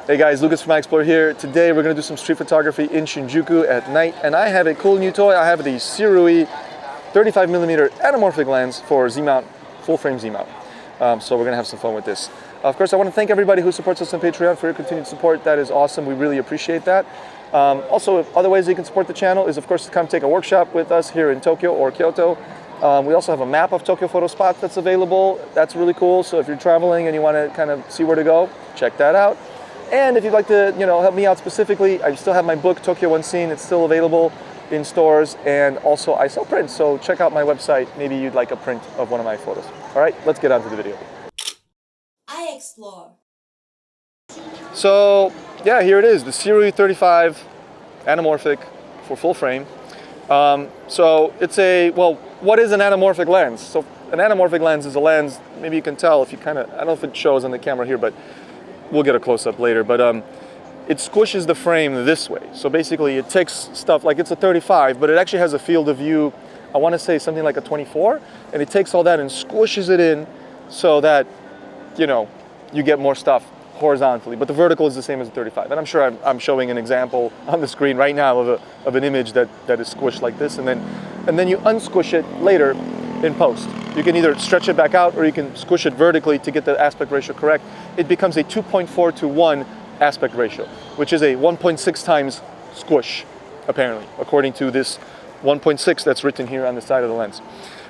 Hey guys, Lucas from iExplore here. Today we're going to do some street photography in Shinjuku at night, and I have a cool new toy. I have the Sirui 35mm anamorphic lens for Z-mount, full frame Z-mount. So we're going to have some fun with this. Of course, I want to thank everybody who supports us on Patreon for your continued support. That is awesome. We really appreciate that. Also, other ways you can support the channel is, of course, to come take a workshop with us here in Tokyo or Kyoto. We also have a map of Tokyo photo spots that's available. That's really cool. So if you're traveling and you want to kind of see where to go, check that out. And if you'd like to, help me out specifically, I still have my book, Tokyo One Scene. It's still available in stores, and also I sell prints. So check out my website. Maybe you'd like a print of one of my photos. All right, let's get on to the video. iExplore. So yeah, here it is, the Sirui 35 anamorphic for full frame. So it's what is an anamorphic lens? So an anamorphic lens is a lens, maybe you can tell if you I don't know if it shows on the camera here, but we'll get a close-up later, but it squishes the frame this way. So basically it takes stuff, like it's a 35, but it actually has a field of view, I want to say something like a 24, and it takes all that and squishes it in so that, you get more stuff horizontally, but the vertical is the same as the 35. And I'm sure I'm showing an example on the screen right now of an image that is squished like this, and then you unsquish it later in post. You can either stretch it back out or you can squish it vertically to get the aspect ratio correct. It becomes a 2.4 to 1 aspect ratio, which is a 1.6 times squish, apparently, according to this 1.6 that's written here on the side of the lens.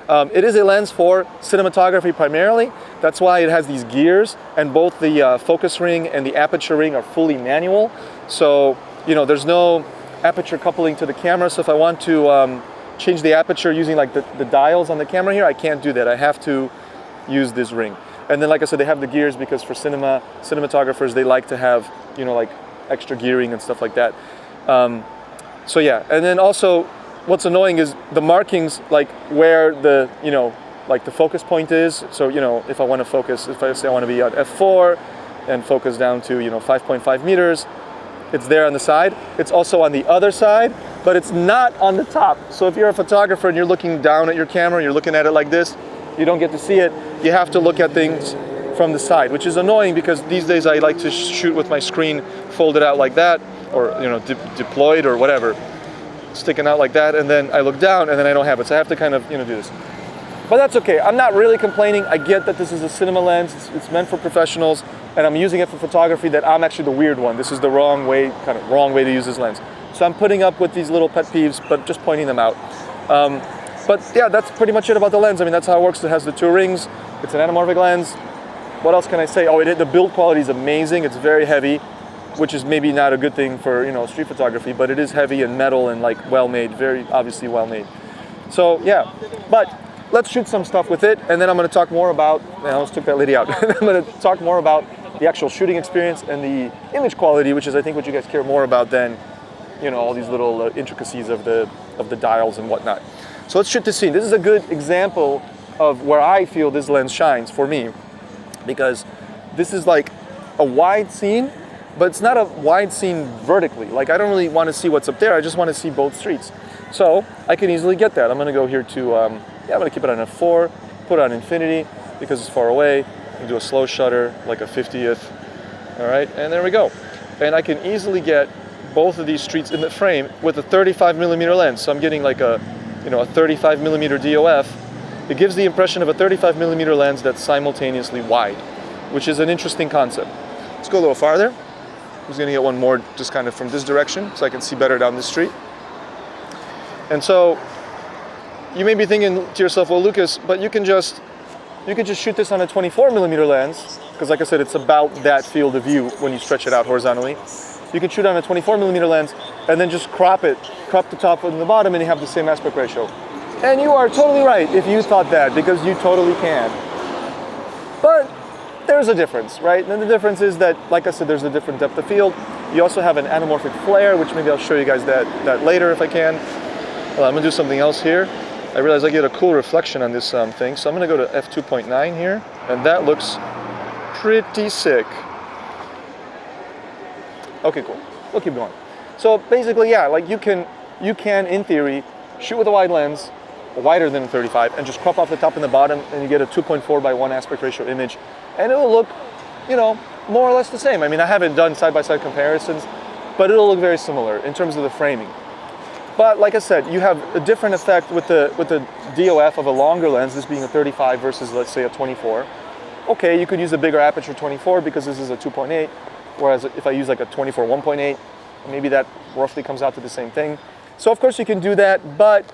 It is a lens for cinematography primarily. That's why it has these gears, and both the focus ring and the aperture ring are fully manual. So, there's no aperture coupling to the camera. So if I want to change the aperture using like the dials on the camera here, I can't do that. I have to use this ring. And then, like I said, they have the gears because for cinematographers, they like to have, like extra gearing and stuff like that. So yeah, and then also what's annoying is the markings, like where the, like the focus point is. So, if I want to focus, if I say I want to be at f4 and focus down to, 5.5 meters, it's there on the side. It's also on the other side, but it's not on the top. So if you're a photographer and you're looking down at your camera, you're looking at it like this, you don't get to see it. You have to look at things from the side, which is annoying because these days I like to shoot with my screen folded out like that, or deployed or whatever, sticking out like that, and then I look down and then I don't have it. So I have to kind of do this. But that's okay. I'm not really complaining. I get that this is a cinema lens. It's meant for professionals, and I'm using it for photography. That I'm actually the weird one. This is the wrong way to use this lens. So I'm putting up with these little pet peeves, but just pointing them out. But yeah, that's pretty much it about the lens. I mean, that's how it works. It has the two rings. It's an anamorphic lens. What else can I say? Oh, the build quality is amazing. It's very heavy, which is maybe not a good thing for street photography, but it is heavy and metal and like well made, very obviously well made. So yeah, but let's shoot some stuff with it, and then I'm going to talk more about. I almost took that lady out. I'm going to talk more about the actual shooting experience and the image quality, which is I think what you guys care more about than all these little intricacies of the dials and whatnot. So let's shoot this scene. This is a good example of where I feel this lens shines for me, because this is like a wide scene, but it's not a wide scene vertically. Like I don't really want to see what's up there. I just want to see both streets. So I can easily get that. I'm going to go here to, I'm going to keep it on f4, put it on infinity because it's far away, and do a slow shutter, like a 50th. All right, and there we go. And I can easily get both of these streets in the frame with a 35mm lens. So I'm getting like a 35mm DOF. It gives the impression of a 35mm lens that's simultaneously wide, which is an interesting concept. Let's go a little farther. I'm just going to get one more just kind of from this direction so I can see better down this street. And so you may be thinking to yourself, well, Lucas, but you could just shoot this on a 24mm lens, because like I said, it's about that field of view when you stretch it out horizontally. You can shoot on a 24mm lens and then just crop the top and the bottom, and you have the same aspect ratio. And you are totally right if you thought that, because you totally can. But there's a difference, right? And the difference is that, like I said, there's a different depth of field. You also have an anamorphic flare, which maybe I'll show you guys that later if I can. Well, I'm gonna do something else here. I realize I get a cool reflection on this thing, so I'm gonna go to f2.9 here, and that looks pretty sick. Okay, cool. We'll keep going. So basically, yeah, like you can in theory shoot with a wide lens, wider than 35, and just crop off the top and the bottom, and you get a 2.4 by 1 aspect ratio image, and it will look you know, more or less the same. I mean, I haven't done side-by-side comparisons, but it'll look very similar in terms of the framing. But like I said, you have a different effect with the DOF of a longer lens, this being a 35 versus, let's say, a 24. Okay, you could use a bigger aperture 24 because this is a 2.8, whereas if I use like a 24 1.8, maybe that roughly comes out to the same thing. So of course you can do that, but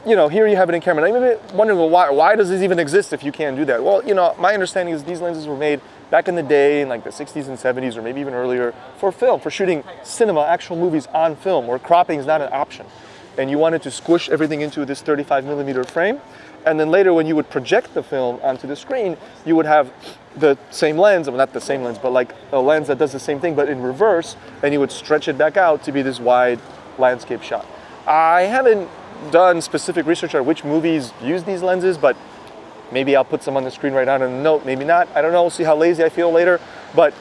you know, here you have it in camera. Now you may be wondering, well, why does this even exist if you can't do that? Well, you know, my understanding is these lenses were made back in the day in like the 60s and 70s, or maybe even earlier, for film, for shooting cinema, actual movies on film, where cropping is not an option. And you wanted to squish everything into this 35 millimeter frame. And then later when you would project the film onto the screen, you would have the same lens, well, not the same lens, but like a lens that does the same thing, but in reverse, and you would stretch it back out to be this wide landscape shot. I haven't done specific research on which movies use these lenses, but maybe I'll put some on the screen right now in a note, maybe not. I don't know, we'll see how lazy I feel later. But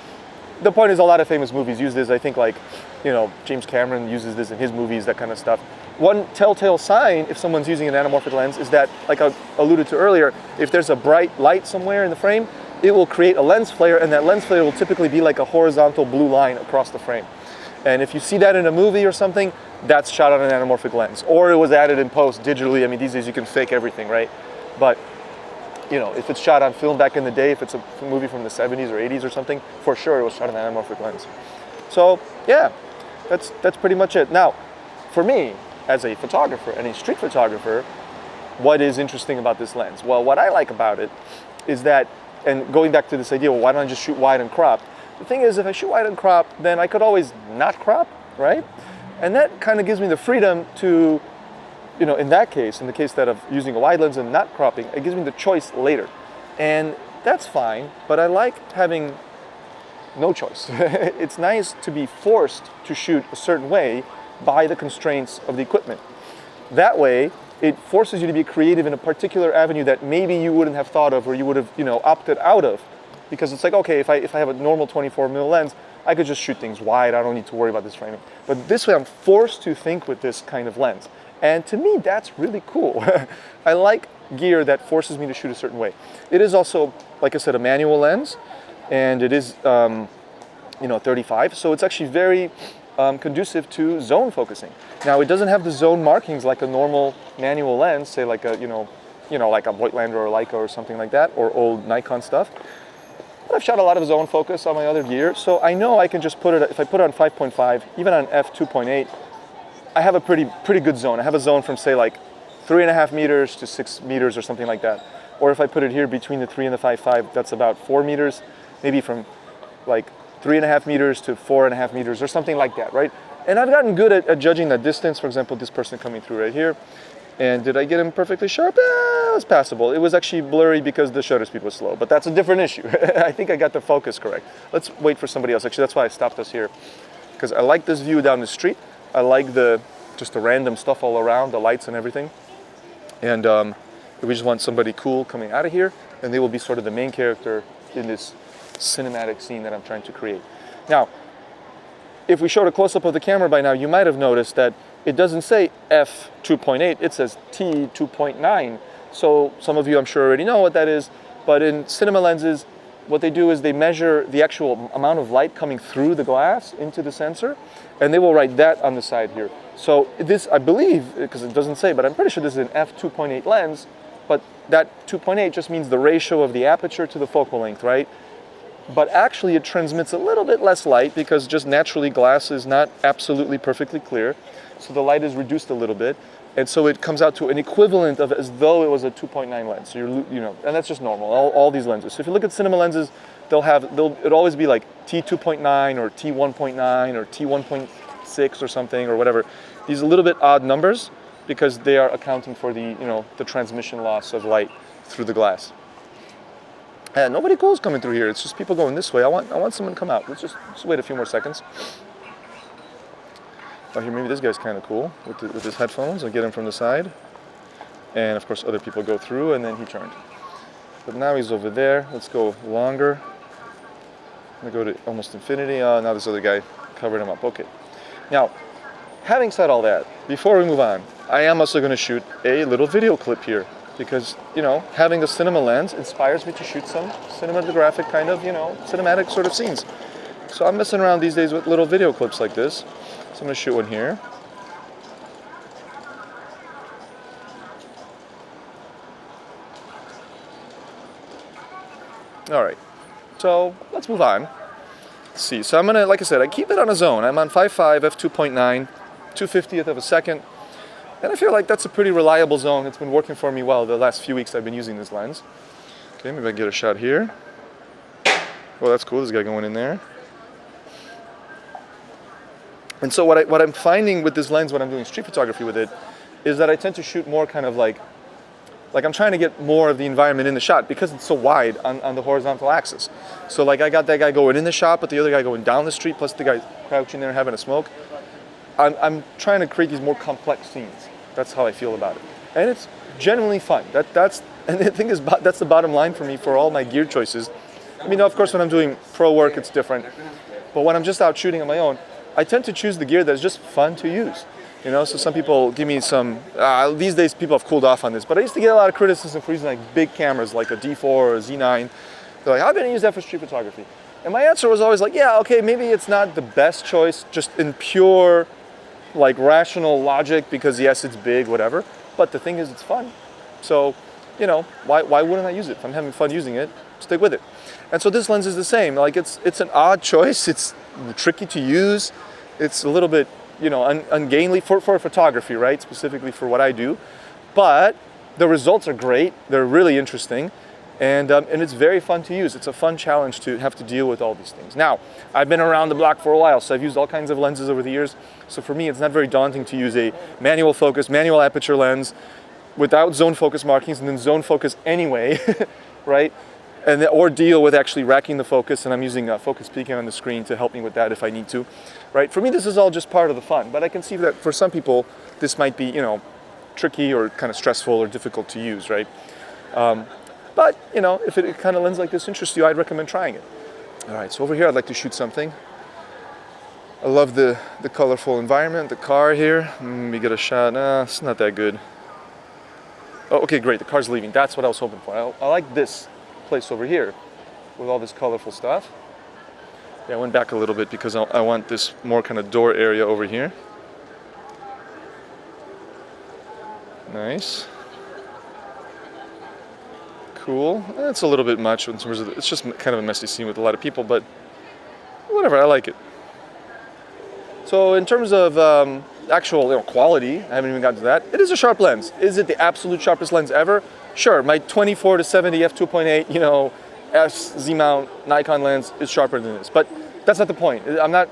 the point is a lot of famous movies use this. I think like, you know, James Cameron uses this in his movies, that kind of stuff. One telltale sign if someone's using an anamorphic lens is that, like I alluded to earlier, if there's a bright light somewhere in the frame, it will create a lens flare, and that lens flare will typically be like a horizontal blue line across the frame. And if you see that in a movie or something, that's shot on an anamorphic lens. Or it was added in post digitally. I mean, these days you can fake everything, right? But, you know, if it's shot on film back in the day, if it's a movie from the 70s or 80s or something, for sure it was shot on an anamorphic lens. So, yeah, that's pretty much it. Now, for me, as a photographer and a street photographer, what is interesting about this lens? Well, what I like about it is that, and going back to this idea, well, why don't I just shoot wide and crop? The thing is, if I shoot wide and crop, then I could always not crop, right? And that kind of gives me the freedom to, you know, in that case, in the case that of using a wide lens and not cropping, it gives me the choice later. And that's fine, but I like having no choice. It's nice to be forced to shoot a certain way by the constraints of the equipment. That way, it forces you to be creative in a particular avenue that maybe you wouldn't have thought of, or you would have, you know, opted out of. Because it's like, okay, if I have a normal 24mm lens, I could just shoot things wide. I don't need to worry about this framing. But this way, I'm forced to think with this kind of lens. And to me, that's really cool. I like gear that forces me to shoot a certain way. It is also, like I said, a manual lens, and it is, you know, 35. So it's actually very conducive to zone focusing. Now, it doesn't have the zone markings like a normal manual lens, say like a, you know, like a Voigtlander or Leica or something like that, or old Nikon stuff. But I've shot a lot of zone focus on my other gear, so I know I can just put it, if I put it on 5.5, even on f2.8, I have a pretty good zone. I have a zone from, say, like 3.5 meters to 6 meters or something like that. Or if I put it here between the 3 and the 5.5, that's about 4 meters, maybe from like 3.5 meters to 4.5 meters or something like that, right? And I've gotten good at judging that distance. For example, this person coming through right here. And did I get him perfectly sharp? It was passable. It was actually blurry because the shutter speed was slow, but that's a different issue. I think I got the focus correct. Let's wait for somebody else. Actually, that's why I stopped us here, because I like this view down the street. I like just the random stuff all around, the lights and everything. And we just want somebody cool coming out of here, and they will be sort of the main character in this cinematic scene that I'm trying to create. Now, if we showed a close-up of the camera by now, you might have noticed that it doesn't say f2.8, it says t2.9. So some of you, I'm sure, already know what that is, but in cinema lenses, what they do is they measure the actual amount of light coming through the glass into the sensor, and they will write that on the side here. So this, I believe, because it doesn't say, but I'm pretty sure this is an f2.8 lens, but that 2.8 just means the ratio of the aperture to the focal length, right? But actually it transmits a little bit less light because just naturally glass is not absolutely perfectly clear. So the light is reduced a little bit. And so it comes out to an equivalent of as though it was a 2.9 lens. So you know, and that's just normal, all these lenses. So if you look at cinema lenses, it'll always be like T2.9 or T1.9 or T1.6 or something or whatever. These are a little bit odd numbers because they are accounting for the transmission loss of light through the glass. And nobody cool is coming through here. It's just people going this way. I want someone to come out. Let's just wait a few more seconds. Oh, here, maybe this guy's kind of cool with his headphones. I'll get him from the side. And of course, other people go through, and then he turned. But now he's over there. Let's go longer. I'm gonna go to almost infinity. Now this other guy covered him up. Okay. Now, having said all that, before we move on, I am also gonna shoot a little video clip here. because, you know, having a cinema lens inspires me to shoot some cinematographic kind of, you know, cinematic sort of scenes. So I'm messing around these days with little video clips like this. So I'm going to shoot one here. All right, so let's move on. Let's see, so I'm gonna, like I said, I keep it on a zone. I'm on 5.5, f2.9, 2/50th of a second. And I feel like that's a pretty reliable zone. It's been working for me well the last few weeks I've been using this lens. Okay, maybe I can get a shot here. Oh, that's cool, there's a guy going in there. And so what I'm finding with this lens when I'm doing street photography with it is that I tend to shoot more kind of like I'm trying to get more of the environment in the shot because it's so wide on the horizontal axis. So like I got that guy going in the shot, but the other guy going down the street, plus the guy crouching there having a smoke. I'm trying to create these more complex scenes. That's how I feel about it. And it's genuinely fun. And the thing is, that's the bottom line for me for all my gear choices. I mean, of course, when I'm doing pro work, it's different. But when I'm just out shooting on my own, I tend to choose the gear that's just fun to use. You know, so some people give me some, these days people have cooled off on this, but I used to get a lot of criticism for using like big cameras like a D4 or a Z9. They're like, how can I use that for street photography? And my answer was always like, yeah, okay, maybe it's not the best choice just in pure like rational logic because yes, it's big, whatever. But the thing is, it's fun. So, you know, why wouldn't I use it? If I'm having fun using it, stick with it. And so this lens is the same. Like it's an odd choice. It's tricky to use. It's a little bit, you know, ungainly for photography, right? Specifically for what I do. But the results are great. They're really interesting. And it's very fun to use. It's a fun challenge to have to deal with all these things. Now, I've been around the block for a while, so I've used all kinds of lenses over the years. So for me, it's not very daunting to use a manual focus, manual aperture lens without zone focus markings and then zone focus anyway, right? Or deal with actually racking the focus, and I'm using focus peaking on the screen to help me with that if I need to, right? For me, this is all just part of the fun, but I can see that for some people, this might be, you know, tricky or kind of stressful or difficult to use, right? But, you know, if it kind of lens like this interests you, I'd recommend trying it. All right, so over here, I'd like to shoot something. I love the colorful environment, the car here. Let me get a shot. It's not that good. Oh, okay, great, the car's leaving. That's what I was hoping for. I like this place over here with all this colorful stuff. Yeah, I went back a little bit because I want this more kind of door area over here. Nice. Cool. That's a little bit much in terms of it's just kind of a messy scene with a lot of people, but whatever, I like it. So in terms of actual, you know, quality, I haven't even gotten to that. It is a sharp lens. Is it the absolute sharpest lens ever? Sure, my 24 to 70 f2.8, you know, Z mount Nikon lens is sharper than this, but that's not the point. I'm not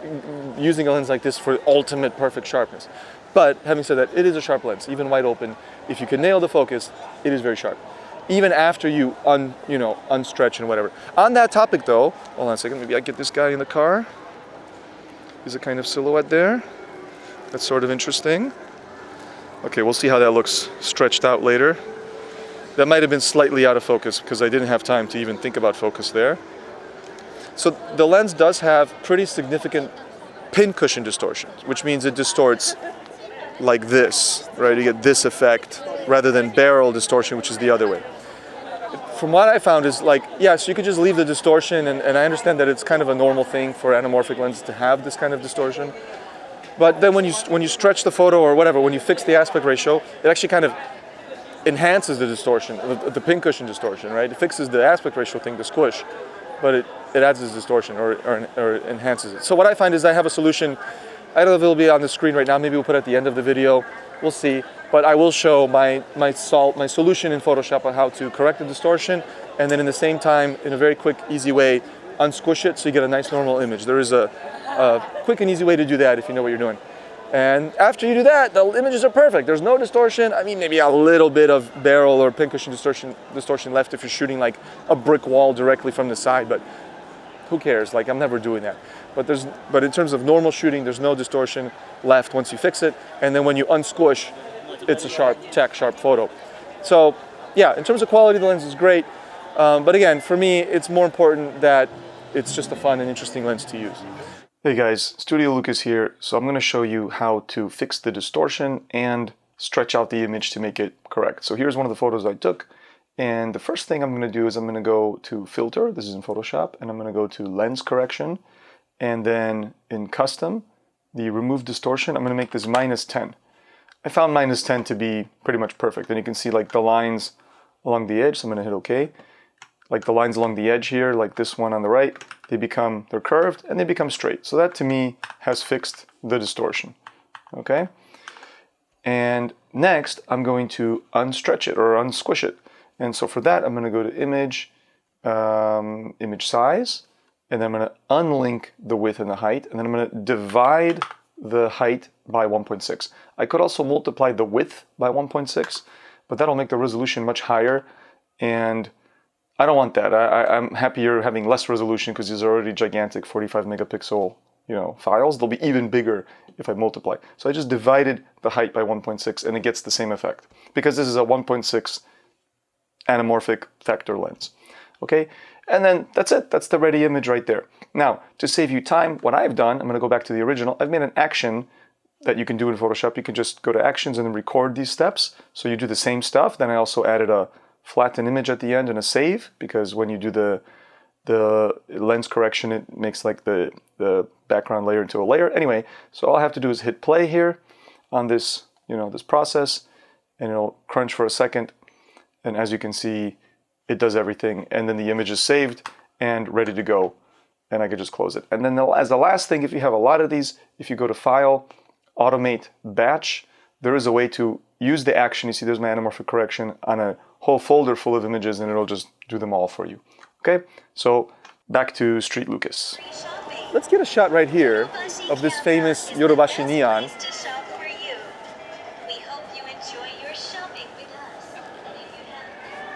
using a lens like this for ultimate perfect sharpness. But having said that, it is a sharp lens, even wide open. If you can nail the focus, it is very sharp. Even after you unstretch and whatever. On that topic though, hold on a second, maybe I get this guy in the car. There's a kind of silhouette there. That's sort of interesting. Okay, we'll see how that looks stretched out later. That might have been slightly out of focus because I didn't have time to even think about focus there. So the lens does have pretty significant pincushion distortion, which means it distorts like this, right? You get this effect rather than barrel distortion, which is the other way. From what I found is like, yes, you could just leave the distortion, and I understand that it's kind of a normal thing for anamorphic lenses to have this kind of distortion. But then when you stretch the photo or whatever, when you fix the aspect ratio, it actually kind of enhances the distortion, the pincushion distortion, right? It fixes the aspect ratio thing, the squish, but it adds this distortion or enhances it. So what I find is I have a solution. I don't know if it'll be on the screen right now. Maybe we'll put it at the end of the video. We'll see. But I will show my solution in Photoshop on how to correct the distortion, and then in the same time, in a very quick, easy way, unsquish it so you get a nice normal image. There is a quick and easy way to do that if you know what you're doing. And after you do that, the images are perfect. There's no distortion. I mean, maybe a little bit of barrel or pincushion distortion left if you're shooting like a brick wall directly from the side, but who cares? Like, I'm never doing that. But in terms of normal shooting, there's no distortion left once you fix it. And then when you unsquish, it's a sharp photo. So yeah, in terms of quality, the lens is great. But again, for me, it's more important that it's just a fun and interesting lens to use. Hey guys, Studio Lucas here. So I'm going to show you how to fix the distortion and stretch out the image to make it correct. So here's one of the photos I took. And the first thing I'm going to do is I'm going to go to filter. This is in Photoshop. And I'm going to go to lens correction. And then in custom, the remove distortion, I'm going to make this -10. I found -10 to be pretty much perfect. And you can see like the lines along the edge. So I'm going to hit OK. Like the lines along the edge here, like this one on the right, they're curved and they become straight. So that to me has fixed the distortion. Okay. And next, I'm going to unstretch it or unsquish it. And so for that, I'm going to go to image, image size, and then I'm going to unlink the width and the height, and then I'm going to divide the height by 1.6. I could also multiply the width by 1.6, but that'll make the resolution much higher, and I don't want that. I'm happier having less resolution because these are already gigantic 45 megapixel, files. They'll be even bigger if I multiply. So I just divided the height by 1.6 and it gets the same effect because this is a 1.6 anamorphic factor lens. Okay, and then that's it. That's the ready image right there. Now, to save you time, what I've done, I'm going to go back to the original. I've made an action that you can do in Photoshop. You can just go to actions and then record these steps. So you do the same stuff. Then I also added a flatten image at the end and a save, because when you do the lens correction, it makes like the background layer into a layer. Anyway, so all I have to do is hit play here on this, this process, and it'll crunch for a second. And as you can see, it does everything. And then the image is saved and ready to go. And I could just close it. And then as the last thing, if you have a lot of these, if you go to File, Automate Batch, there is a way to use the action. You see there's my anamorphic correction on a whole folder full of images, and it'll just do them all for you. Okay, so back to Street Lucas. Let's get a shot right here of this famous Yodobashi neon.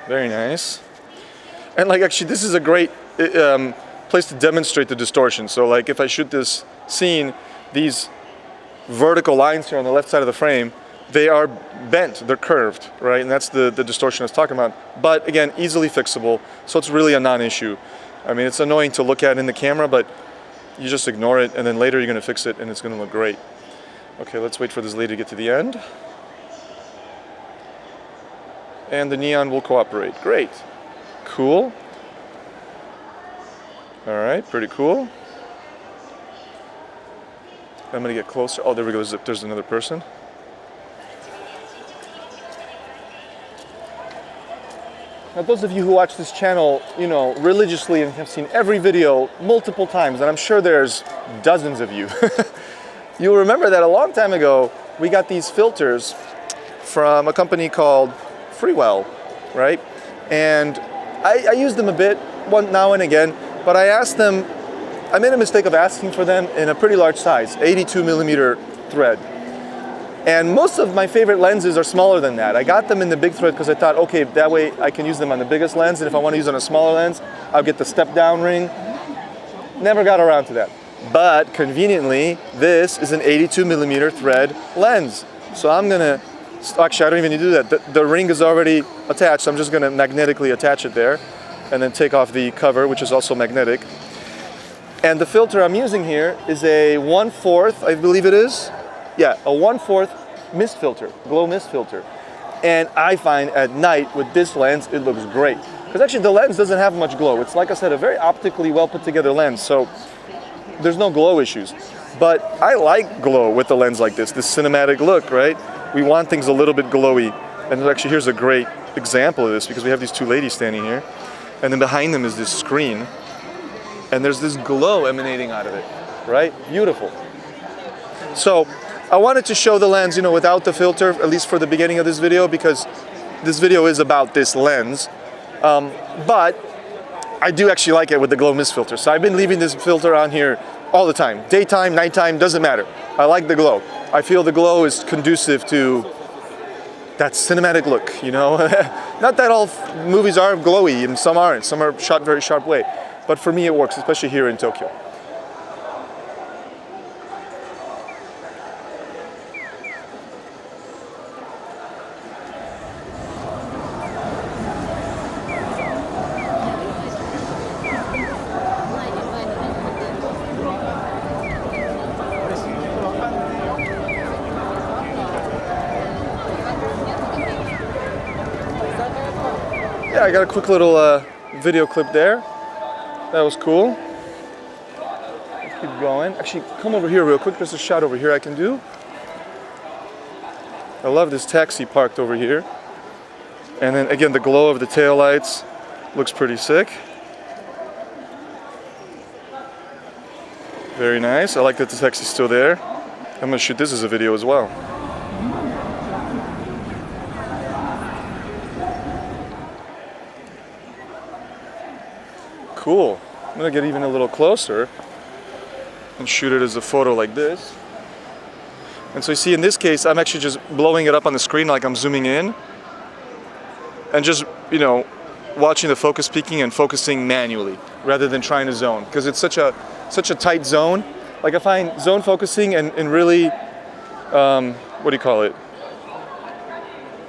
Very nice. And like actually this is a great place to demonstrate the distortion. So like if I shoot this scene, these vertical lines here on the left side of the frame, they are bent, they're curved, right? And that's the distortion I was talking about. But again, easily fixable, so it's really a non-issue. I mean, it's annoying to look at in the camera, but you just ignore it, and then later you're gonna fix it and it's gonna look great. Okay, let's wait for this lady to get to the end. And the neon will cooperate. Great. Cool. All right, pretty cool. I'm gonna get closer. Oh, there we go, there's another person. Now, those of you who watch this channel, religiously and have seen every video multiple times, and I'm sure there's dozens of you, you'll remember that a long time ago, we got these filters from a company called Freewell, right? And I use them a bit now and again, but I made a mistake of asking for them in a pretty large size, 82 millimeter thread. And most of my favorite lenses are smaller than that. I got them in the big thread because I thought, okay, that way I can use them on the biggest lens, and if I want to use on a smaller lens, I'll get the step down ring. Never got around to that. But conveniently, this is an 82 millimeter thread lens. So I'm gonna, actually I don't even need to do that. The ring is already attached, so I'm just gonna magnetically attach it there, and then take off the cover, which is also magnetic. And the filter I'm using here is a 1/4, I believe it is. Yeah, a 1/4 mist filter, glow mist filter. And I find at night with this lens, it looks great. Because actually the lens doesn't have much glow. It's, like I said, a very optically well put together lens, so there's no glow issues. But I like glow with a lens like this cinematic look, right? We want things a little bit glowy. And actually here's a great example of this, because we have these two ladies standing here, and then behind them is this screen, and there's this glow emanating out of it, right? Beautiful. So I wanted to show the lens, without the filter, at least for the beginning of this video, because this video is about this lens. But I do actually like it with the glow mist filter. So I've been leaving this filter on here all the time. Daytime, nighttime, doesn't matter. I like the glow. I feel the glow is conducive to that cinematic look, Not that all movies are glowy, and some aren't. Some are shot very sharp way. But for me it works, especially here in Tokyo. yeah, I got a quick little video clip there. That was cool. Let's keep going. Actually, come over here real quick. There's a shot over here I can do. I love this taxi parked over here. And then again, the glow of the taillights looks pretty sick. Very nice. I like that the taxi's still there. I'm gonna shoot this as a video as well. Cool. I'm gonna get even a little closer and shoot it as a photo like this. And so you see in this case, I'm actually just blowing it up on the screen like I'm zooming in. And just, you know, watching the focus peaking and focusing manually rather than trying to zone. Because it's such a tight zone. Like I find zone focusing and really, what do you call it?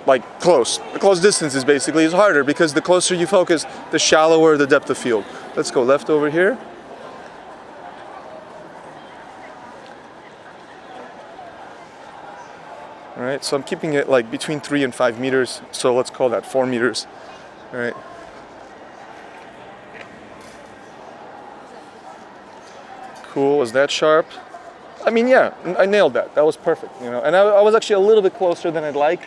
Like close. The close distance is basically is harder because the closer you focus, the shallower the depth of field. Let's go left over here. All right, so I'm keeping it like between 3 and 5 meters. So let's call that 4 meters. All right. Cool, was that sharp? I mean, yeah, I nailed that. That was perfect, you know. And I was actually a little bit closer than I'd like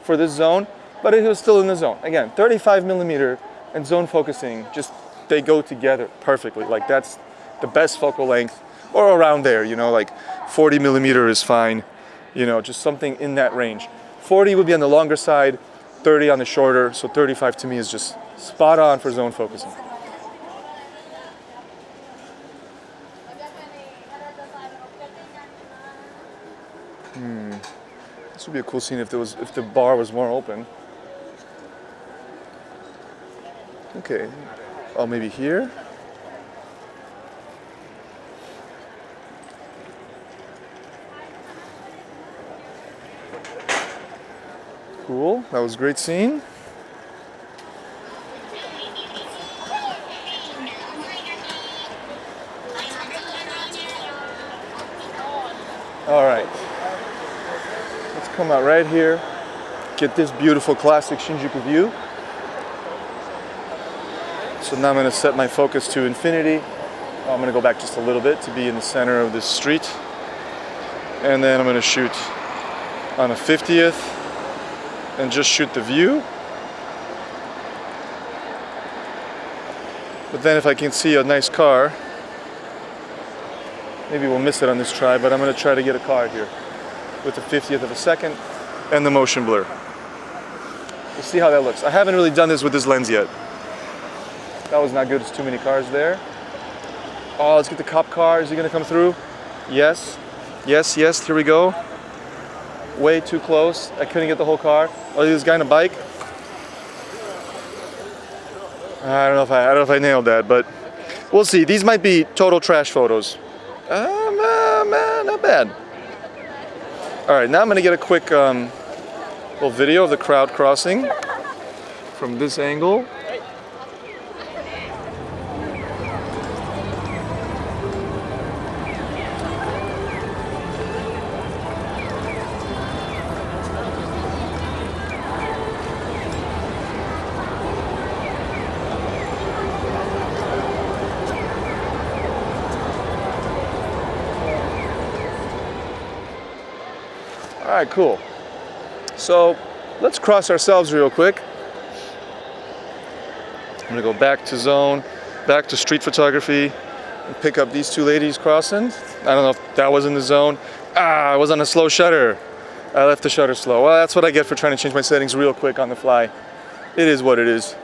for this zone, but it was still in the zone. Again, 35 millimeter and zone focusing, just they go together perfectly. Like that's the best focal length, or around there, you know, like 40 millimeter is fine, you know, just something in that range. 40 would be on the longer side, 30 on the shorter, so 35 to me is just spot on for zone focusing. This would be a cool scene if the bar was more open. Okay. Oh, maybe here? Cool. That was a great scene. All right. Let's come out right here. Get this beautiful classic Shinjuku view. So now I'm going to set my focus to infinity. I'm going to go back just a little bit to be in the center of this street. And then I'm going to shoot on a 50th and just shoot the view. But then if I can see a nice car, maybe we'll miss it on this try, but I'm going to try to get a car here with the 50th of a second and the motion blur. We'll see how that looks. I haven't really done this with this lens yet. That was not good. There's too many cars there. Oh, let's get the cop car. Is he going to come through? Yes. Yes, yes. Here we go. Way too close. I couldn't get the whole car. Oh, this guy on a bike. I don't know if I nailed that, but we'll see. These might be total trash photos. Not bad. All right, now I'm going to get a quick little video of the crowd crossing from this angle. All right, cool. So let's cross ourselves real quick. I'm gonna go back to zone, back to street photography, and pick up these two ladies crossing. I don't know if that was in the zone. I was on a slow shutter. I left the shutter slow. Well, that's what I get for trying to change my settings real quick on the fly. It is what it is.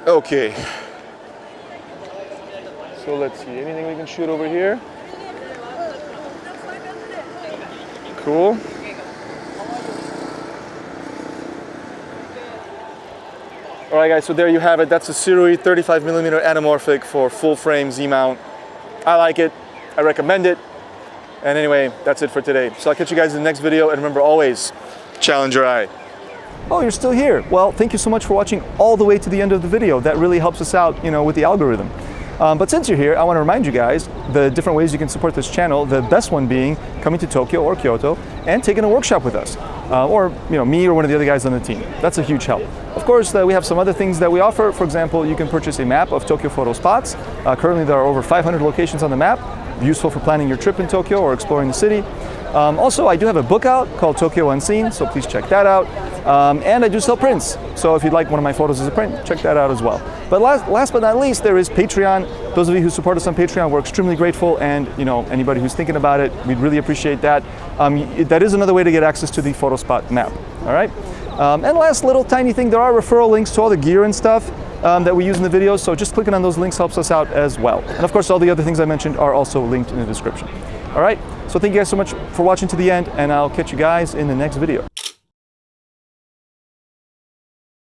Okay. So let's see, anything we can shoot over here? Cool. All right, guys, so there you have it. That's a Sirui 35mm anamorphic for full frame Z mount. I like it. I recommend it. And anyway, that's it for today. So I'll catch you guys in the next video. And remember, always challenge your eye. Oh, you're still here. Well, thank you so much for watching all the way to the end of the video. That really helps us out, you know, with the algorithm. But since you're here, I want to remind you guys the different ways you can support this channel. The best one being coming to Tokyo or Kyoto and taking a workshop with us, or me or one of the other guys on the team. That's a huge help. Of course, we have some other things that we offer. For example, you can purchase a map of Tokyo photo spots. Currently, there are over 500 locations on the map, useful for planning your trip in Tokyo or exploring the city. Also, I do have a book out called Tokyo Unseen, so please check that out. And I do sell prints, so if you'd like one of my photos as a print, check that out as well. But last but not least, there is Patreon. Those of you who support us on Patreon, we're extremely grateful, and anybody who's thinking about it, we'd really appreciate that. That is another way to get access to the photo spot map. All right. And last little tiny thing, there are referral links to all the gear and stuff that we use in the videos, so just clicking on those links helps us out as well. And of course, all the other things I mentioned are also linked in the description. All right, so thank you guys so much for watching to the end, and I'll catch you guys in the next video.